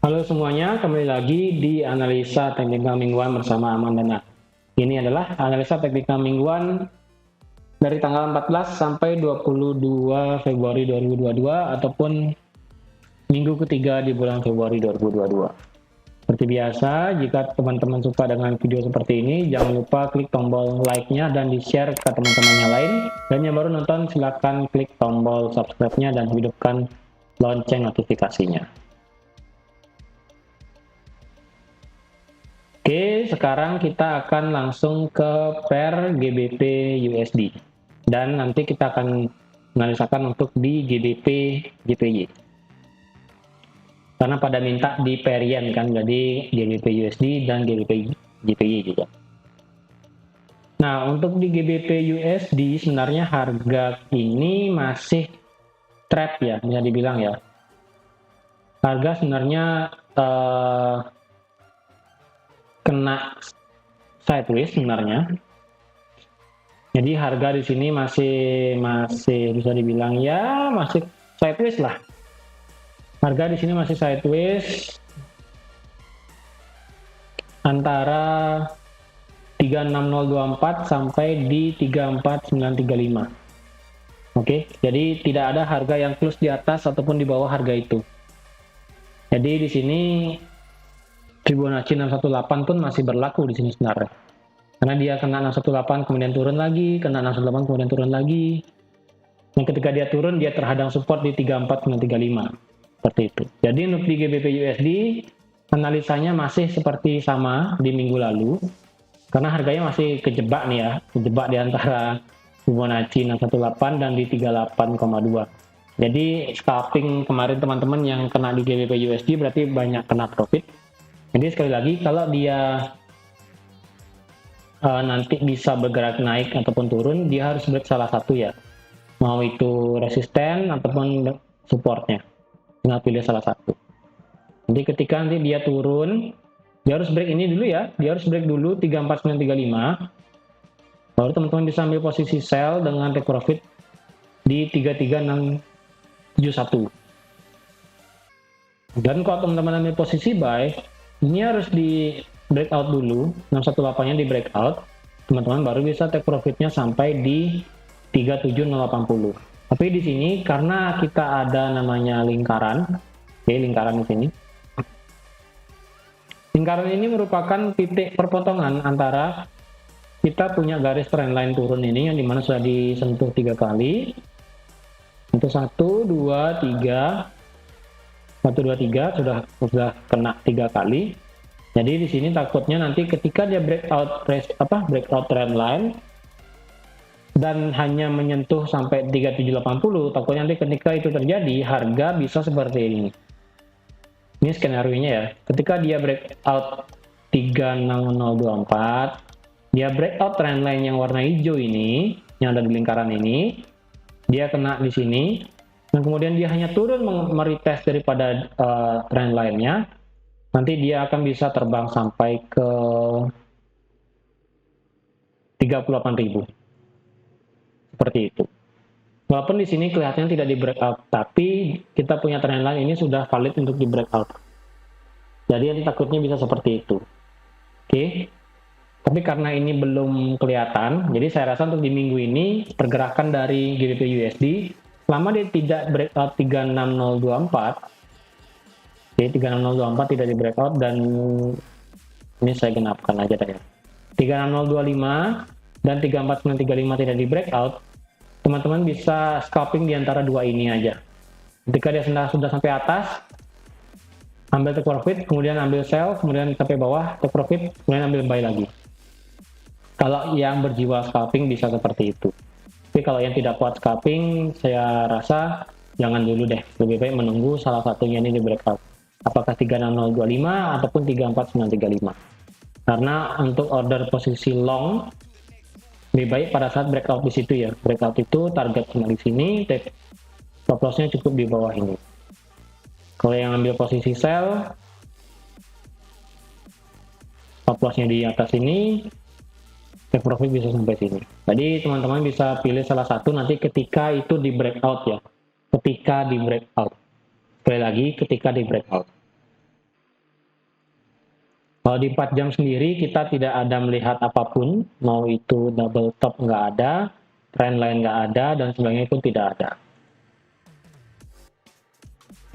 Halo semuanya, kembali lagi di analisa teknikal mingguan bersama Aman dan Ak. Ini adalah analisa teknikal mingguan dari tanggal 14 sampai 22 Februari 2022 ataupun minggu ketiga di bulan Februari 2022. Seperti biasa, jika teman-teman suka dengan video seperti ini, jangan lupa klik tombol like-nya dan di-share ke teman-teman yang lain. Dan yang baru nonton, silakan klik tombol subscribe-nya dan hidupkan lonceng notifikasinya. Oke, sekarang kita akan langsung ke pair GBP USD. Dan nanti kita akan menganalisakan untuk di GBP JPY. Karena pada minta di pair yen kan, jadi GBP USD dan GBP JPY juga. Nah, untuk di GBP USD sebenarnya harga ini masih trap ya, bisa dibilang ya. Harga sebenarnya kena sideways sebenarnya. Jadi harga di sini masih bisa dibilang ya masih sideways lah. Harga di sini masih sideways antara 36024 sampai di 34935. Oke, jadi tidak ada harga yang close di atas ataupun di bawah harga itu. Jadi di sini Fibonacci 618 pun masih berlaku di sini sebenarnya. Karena dia kena 618 kemudian turun lagi, kena 618 kemudian turun lagi. Dan ketika dia turun, dia terhadang support di 34935. Seperti itu. Jadi untuk di GBP USD, analisanya masih seperti sama di minggu lalu. Karena harganya masih kejebak nih ya. Kejebak di antara Fibonacci 618 dan di 38,2. Jadi scalping kemarin teman-teman yang kena di GBP USD berarti banyak kena profit. Jadi sekali lagi kalau dia nanti bisa bergerak naik ataupun turun, dia harus break salah satu ya. Mau itu resisten ataupun supportnya. Tinggal pilih salah satu. Jadi ketika nanti dia turun, dia harus break ini dulu ya. Dia harus break dulu 34935. Baru teman-teman bisa ambil posisi sell dengan take profit di 33671. Dan kalau teman-teman ambil posisi buy, ini harus di breakout dulu, 618-nya di breakout. Teman-teman baru bisa take profitnya sampai di 37080. Tapi di sini karena kita ada namanya lingkaran, oke, lingkaran di sini. Lingkaran ini merupakan titik perpotongan antara kita punya garis trendline turun ini yang dimana sudah disentuh 3 kali. Untuk 1, 2, 3, 1, 2, 3 sudah kena 3 kali. Jadi di sini takutnya nanti ketika dia breakout trendline dan hanya menyentuh sampai 3780, takutnya nanti ketika itu terjadi harga bisa seperti ini. Ini skenario-nya ya. Ketika dia breakout 36024, dia breakout trendline yang warna hijau ini, yang ada di lingkaran ini, dia kena di sini, dan kemudian dia hanya turun meretest daripada trendline-nya, nanti dia akan bisa terbang sampai ke 38.000. Seperti itu. Walaupun di sini kelihatannya tidak di breakout, tapi kita punya trendline ini sudah valid untuk di breakout. Jadi yang takutnya bisa seperti itu. Oke. Tapi karena ini belum kelihatan, jadi saya rasa untuk di minggu ini pergerakan dari GBP USD selama dia tidak breakout 36024, jadi 36024 tidak di breakout, dan ini saya genapkan aja deh ya. 36025 dan 34935 tidak di breakout, teman-teman bisa scalping di antara dua ini aja. Ketika dia sudah sampai atas, ambil take profit, kemudian ambil sell, kemudian sampai bawah take profit, kemudian ambil buy lagi. Kalau yang berjiwa scalping bisa seperti itu. Tapi kalau yang tidak kuat scalping, saya rasa jangan dulu deh. Lebih baik menunggu salah satunya ini di breakout. Apakah 36025 ataupun 34935. Karena untuk order posisi long, lebih baik pada saat breakout di situ ya. Breakout itu target di sini, stop loss-nya cukup di bawah ini. Kalau yang ambil posisi sell, stop loss-nya di atas ini, take profit bisa sampai sini. Jadi teman-teman bisa pilih salah satu nanti ketika itu di breakout ya. Ketika di breakout. Sekali lagi ketika di breakout. Kalau di 4 jam sendiri kita tidak ada melihat apapun, mau itu double top nggak ada, trend line nggak ada, dan sebagainya pun tidak ada.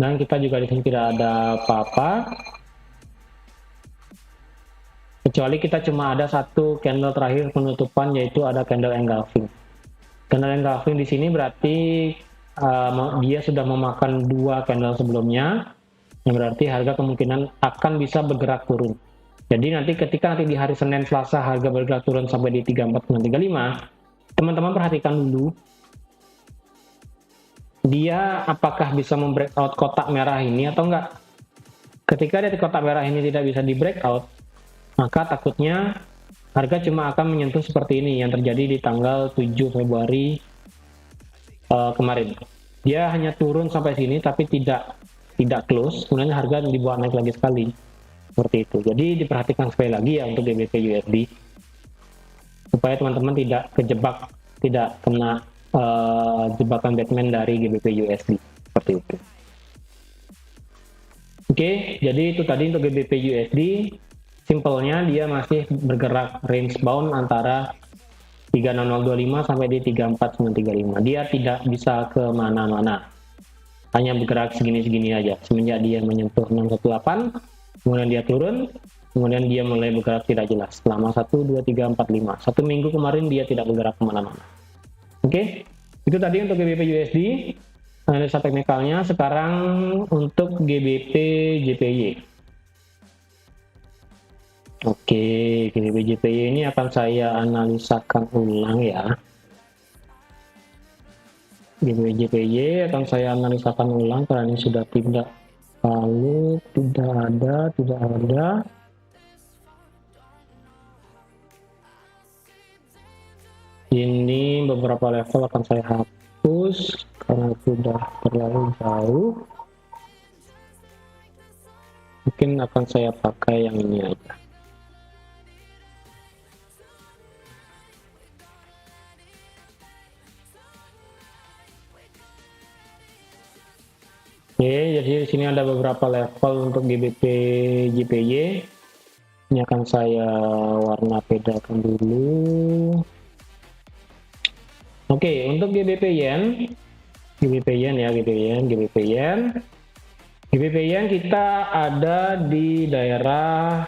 Dan kita juga di sini tidak ada apa-apa, kecuali kita cuma ada satu candle terakhir penutupan, yaitu ada candle engulfing. Candle engulfing di sini berarti dia sudah memakan 2 candle sebelumnya, yang berarti harga kemungkinan akan bisa bergerak turun. Jadi nanti ketika di hari Senin Selasa harga bergerak turun sampai di 34,35, teman-teman perhatikan dulu dia apakah bisa membreakout kotak merah ini atau enggak. Ketika dari kotak merah ini tidak bisa di breakout, maka takutnya harga cuma akan menyentuh seperti ini yang terjadi di tanggal 7 Februari kemarin. Dia hanya turun sampai sini tapi tidak close, kemudian harga dibuat naik lagi sekali. Seperti itu. Jadi diperhatikan sekali lagi ya untuk GBP USD supaya teman-teman tidak kejebak, tidak kena jebakan Batman dari GBP USD seperti itu. Oke, jadi itu tadi untuk GBP USD. Simpelnya dia masih bergerak range bound antara 36025 sampai di 34935. Dia tidak bisa kemana-mana. Hanya bergerak segini-segini aja. Semenjak dia menyentuh 618, kemudian dia turun, kemudian dia mulai bergerak tidak jelas selama 1, 2, 3, 4, 5. 1 minggu kemarin dia tidak bergerak kemana-mana. Oke, itu tadi untuk GBP USD. Analisa teknikalnya. Sekarang untuk GBP JPY. Oke, GBP JPY ini akan saya analisakan ulang ya. GBP JPY akan saya analisakan ulang karena ini sudah tidak valid, tidak ada. Ini beberapa level akan saya hapus karena sudah terlalu jauh. Mungkin akan saya pakai yang ini aja. Oke, jadi di sini ada beberapa level untuk GBP JPY. Ini akan saya warna bedakan dulu. Oke, untuk GBP Yen ya, GBP Yen kita ada di daerah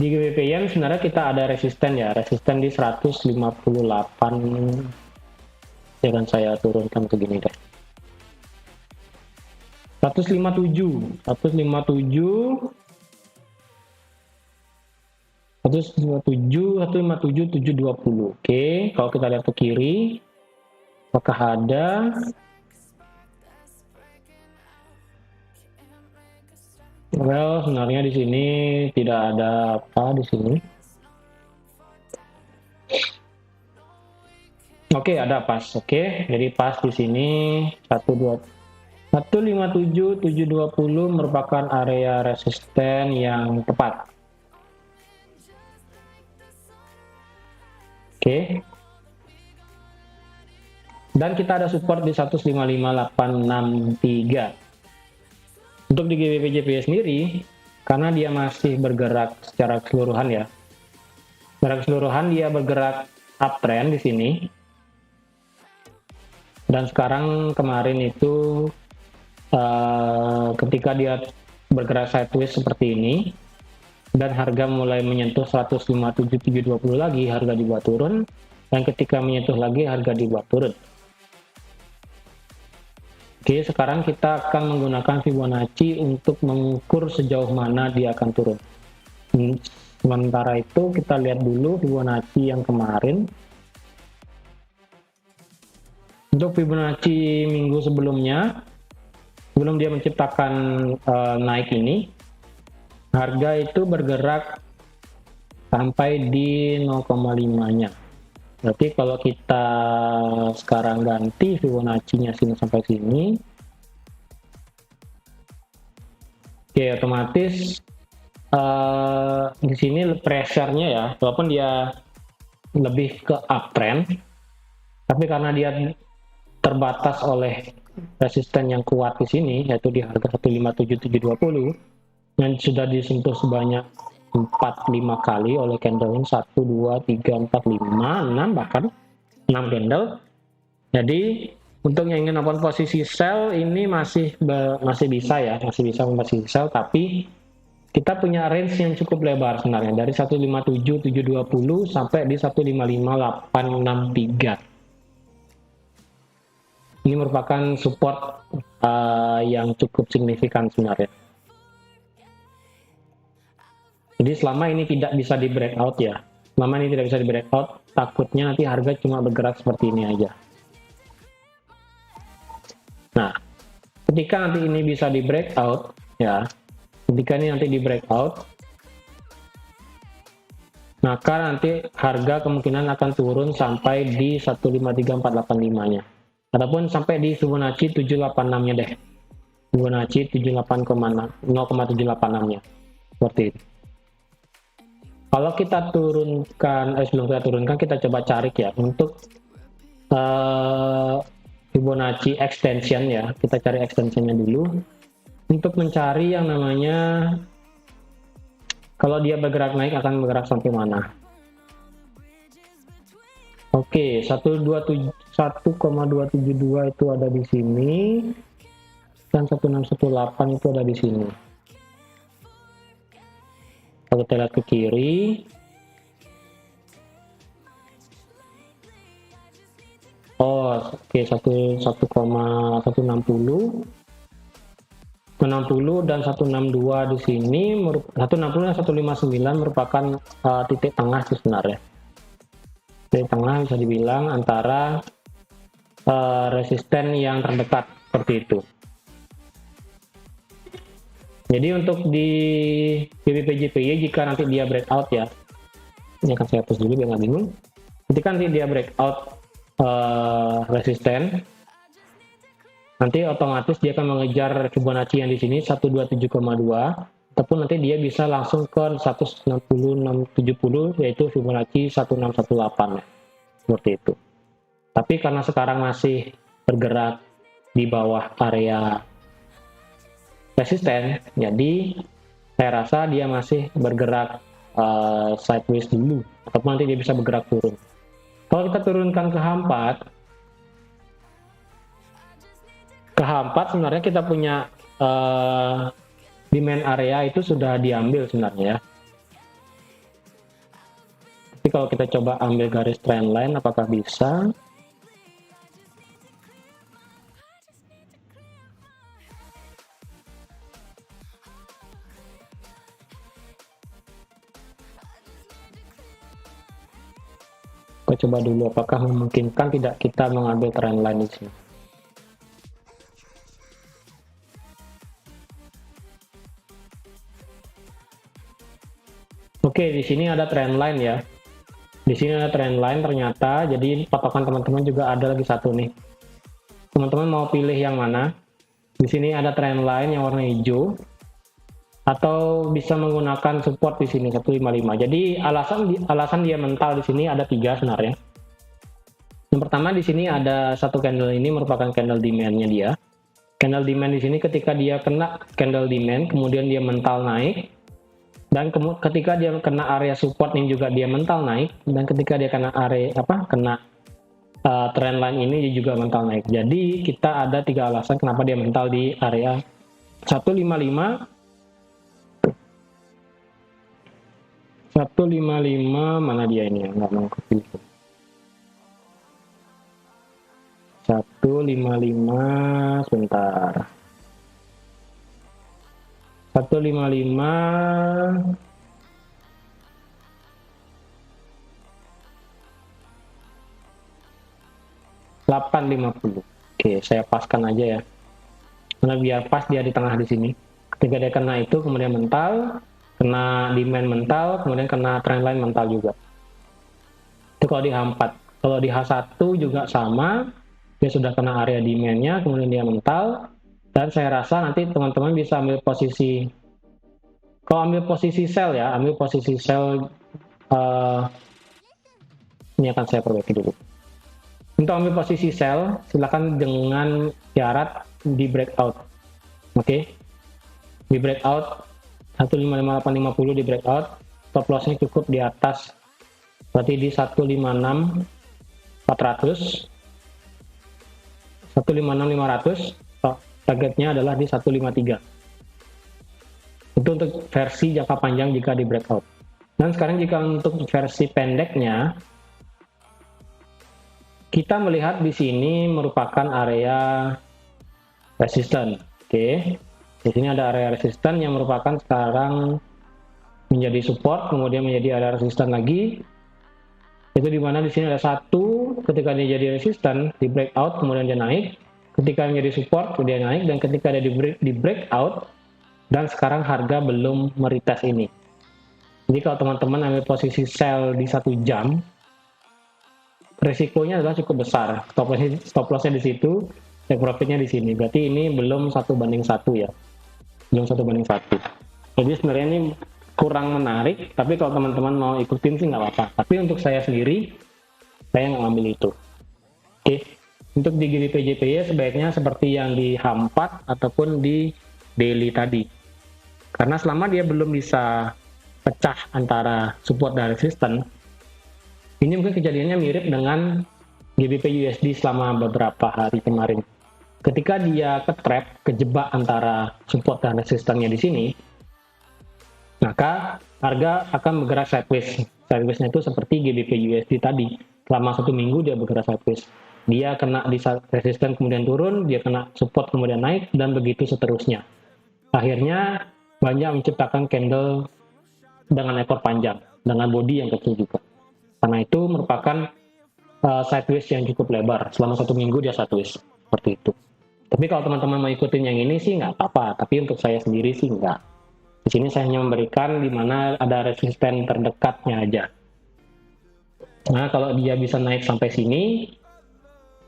di GBP Yen sebenarnya kita ada resisten ya, resisten di 158. Jangan saya turunkan ke gini deh. 157, 720. Oke, kalau kita lihat ke kiri, apakah ada? Well, sebenarnya di sini tidak ada apa di sini. Oke, ada pas. Oke, jadi pas di sini 157.720 merupakan area resisten yang tepat. Oke. Dan kita ada support di 155.863. Untuk di GBP JPY sendiri, karena dia masih bergerak secara keseluruhan ya. Secara keseluruhan dia bergerak uptrend di sini. Dan sekarang kemarin itu ketika dia bergerak sideways seperti ini dan harga mulai menyentuh 157.720 lagi, harga dibuat turun, dan ketika menyentuh lagi harga dibuat turun. Oke, sekarang kita akan menggunakan Fibonacci untuk mengukur sejauh mana dia akan turun. Sementara itu kita lihat dulu Fibonacci yang kemarin. Untuk Fibonacci minggu sebelumnya, sebelum dia menciptakan naik ini, harga itu bergerak sampai di 0,5-nya. Berarti kalau kita sekarang ganti Fibonacci-nya sini sampai sini, oke, otomatis di sini pressure-nya ya, walaupun dia lebih ke uptrend, tapi karena dia terbatas oleh resisten yang kuat di sini, yaitu di harga 157.720 yang sudah disentuh sebanyak 4-5 kali oleh candle ini, 1, 2, 3, 4, 5, 6, bahkan 6 candle. Jadi untuk yang ingin melakukan posisi sell ini masih bisa ya, masih bisa memposisi sell, tapi kita punya range yang cukup lebar sebenarnya, dari 157.720 sampai di 155.863. Ini merupakan support yang cukup signifikan sebenarnya. Jadi selama ini tidak bisa di breakout ya, selama ini tidak bisa di breakout, takutnya nanti harga cuma bergerak seperti ini aja. Nah, ketika nanti ini bisa di breakout ya, ketika ini nanti di breakout, maka nanti harga kemungkinan akan turun sampai di 153.485-nya, ataupun sampai di Fibonacci 786-nya deh, Fibonacci 0,786-nya, seperti itu. Kalau kita turunkan, sebelum kita turunkan, kita coba cari ya untuk Fibonacci extension ya. Kita cari extensionnya dulu untuk mencari yang namanya kalau dia bergerak naik akan bergerak sampai mana. Oke, 1,272 itu ada di sini dan 1618 itu ada di sini. Kalau kita lihat ke kiri, oke, 1,160, 60 dan 162 di sini, 160 dan 159 merupakan titik tengah sebenarnya. Titik tengah bisa dibilang antara resisten yang terdekat, seperti itu. Jadi untuk di GBP/JPY jika nanti dia breakout ya, ini akan saya hapus dulu biar nggak bingung. Ketika nanti dia breakout resisten, nanti otomatis dia akan mengejar Fibonacci yang di sini 127,2, ataupun nanti dia bisa langsung ke 16670 yaitu Fibonacci 1618 seperti itu. Tapi karena sekarang masih bergerak di bawah area resisten, jadi saya rasa dia masih bergerak sideways dulu, ataupun nanti dia bisa bergerak turun. Kalau kita turunkan ke H4 sebenarnya kita punya demand area itu sudah diambil sebenarnya ya. Tapi kalau kita coba ambil garis trendline, apakah bisa? Kita coba dulu apakah memungkinkan tidak kita mengambil trendline di sini. Oke, di sini ada trendline ya. Di sini ada trendline ternyata, jadi patokan teman-teman juga ada lagi satu nih. Teman-teman mau pilih yang mana? Di sini ada trendline yang warna hijau, atau bisa menggunakan support di sini 155. Jadi alasan dia mental di sini ada 3 sebenarnya. Yang pertama di sini ada satu candle, ini merupakan candle demand-nya dia. Candle demand di sini ketika dia kena candle demand, kemudian dia mental naik, dan ketika dia kena area support ini juga dia mental naik, dan ketika dia kena area trendline ini dia juga mental naik. Jadi kita ada 3 alasan kenapa dia mental di area 155. 155 mana dia ini ya, nggak mau kepilih. 155 sebentar. 155 850. Oke, saya paskan aja ya. Karena biar pas dia di tengah di sini. Ketika dia kena itu kemudian mental, kena demand mental, kemudian kena trendline mental juga. Itu kalau di H4. Kalau di H1 juga sama, dia sudah kena area demand-nya, kemudian dia mental, dan saya rasa nanti teman-teman bisa ambil posisi, kalau ambil posisi sell ya, ambil posisi sell, ini akan saya perbaiki dulu. Untuk ambil posisi sell, silakan dengan syarat di breakout. Oke. Di breakout 155.850 di breakout, stop lossnya cukup di atas, berarti di 156.400, 156.500, targetnya adalah di 153. Itu untuk versi jangka panjang jika di breakout. Dan sekarang jika untuk versi pendeknya, kita melihat di sini merupakan area resisten. Oke. Di sini ada area resisten yang merupakan sekarang menjadi support, kemudian menjadi area resisten lagi. Itu dimana di sini ada satu, ketika dia jadi resisten di breakout, kemudian dia naik. Ketika menjadi support, dia naik, dan ketika ada di breakout, dan sekarang harga belum meretest ini. Jadi kalau teman-teman ambil posisi sell di 1 jam, risikonya adalah cukup besar. Stop lossnya di situ, take profitnya di sini. Berarti ini belum 1:1 ya. Belum 1:1. Jadi sebenarnya ini kurang menarik, tapi kalau teman-teman mau ikutin sih nggak apa-apa. Tapi untuk saya sendiri, saya nggak ngambil itu. Oke. Untuk di GBP JPY sebaiknya seperti yang di H4 ataupun di daily tadi. Karena selama dia belum bisa pecah antara support dan resisten, ini mungkin kejadiannya mirip dengan GBP USD selama beberapa hari kemarin. Ketika dia kejebak antara support dan resistannya di sini, maka harga akan bergerak sideways. Sideways-nya itu seperti GBP USD tadi. Selama 1 minggu dia bergerak sideways. Dia kena di resisten kemudian turun, dia kena support kemudian naik, dan begitu seterusnya. Akhirnya banyak menciptakan candle dengan ekor panjang, dengan body yang kecil juga. Karena itu merupakan sideways yang cukup lebar. Selama 1 minggu dia sideways, seperti itu. Tapi kalau teman-teman mau ikutin yang ini sih nggak apa-apa, tapi untuk saya sendiri sih nggak. Di sini saya hanya memberikan di mana ada resisten terdekatnya aja. Nah, kalau dia bisa naik sampai sini,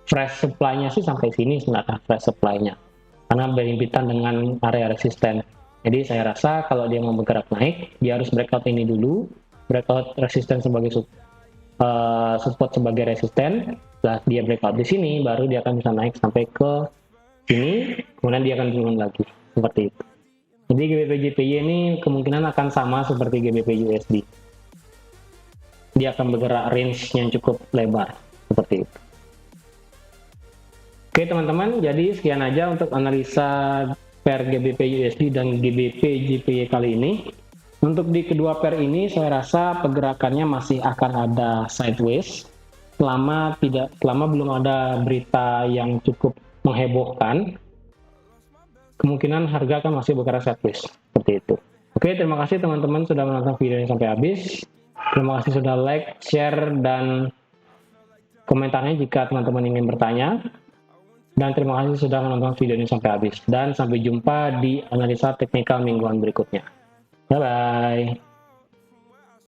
fresh supply-nya sih sampai sini sebenarnya fresh supply-nya. Karena berhimpitan dengan area resisten. Jadi saya rasa kalau dia mau bergerak naik, dia harus breakout ini dulu, breakout resisten sebagai support sebagai resisten. Setelah dia breakout di sini, baru dia akan bisa naik sampai ke sini, kemudian dia akan turun lagi, seperti itu. Jadi GBP JPY ini kemungkinan akan sama seperti GBP USD. Dia akan bergerak range yang cukup lebar, seperti itu. Oke teman-teman, jadi sekian aja untuk analisa pair GBP USD dan GBP JPY kali ini. Untuk di kedua pair ini saya rasa pergerakannya masih akan ada sideways selama belum ada berita yang cukup menghebohkan. Kemungkinan harga akan masih bergerak sideways seperti itu. Oke, terima kasih teman-teman sudah menonton video ini sampai habis. Terima kasih sudah like, share, dan komentarnya jika teman-teman ingin bertanya. Dan terima kasih sudah menonton video ini sampai habis. Dan sampai jumpa di analisa teknikal mingguan berikutnya. Bye-bye.